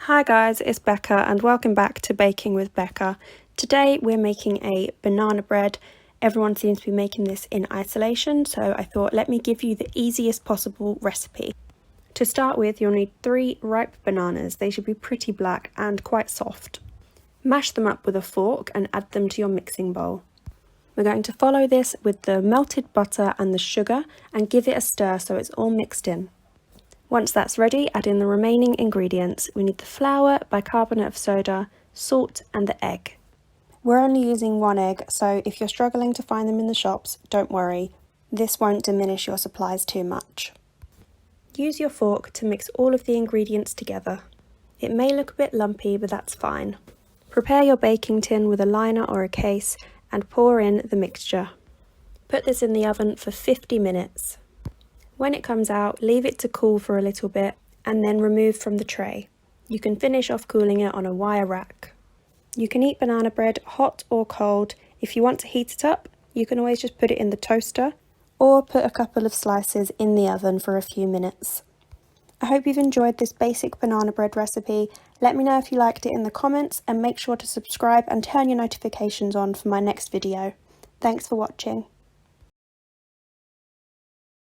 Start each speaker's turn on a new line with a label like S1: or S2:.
S1: Hi guys, it's Becca and welcome back to Baking with Becca. Today we're making a banana bread. Everyone seems to be making this in isolation, so I thought let me give you the easiest possible recipe. To start with, you'll need 3 ripe bananas. They should be pretty black and quite soft. Mash them up with a fork and add them to your mixing bowl. We're going to follow this with the melted butter and the sugar and give it a stir so it's all mixed in. Once that's ready, add in the remaining ingredients. We need the flour, bicarbonate of soda, salt and the egg. We're only using 1 egg, so if you're struggling to find them in the shops, don't worry. This won't diminish your supplies too much. Use your fork to mix all of the ingredients together. It may look a bit lumpy, but that's fine. Prepare your baking tin with a liner or a case and pour in the mixture. Put this in the oven for 50 minutes. When it comes out, leave it to cool for a little bit and then remove from the tray. You can finish off cooling it on a wire rack. You can eat banana bread hot or cold. If you want to heat it up, you can always just put it in the toaster or put a couple of slices in the oven for a few minutes. I hope you've enjoyed this basic banana bread recipe. Let me know if you liked it in the comments and make sure to subscribe and turn your notifications on for my next video. Thanks for watching.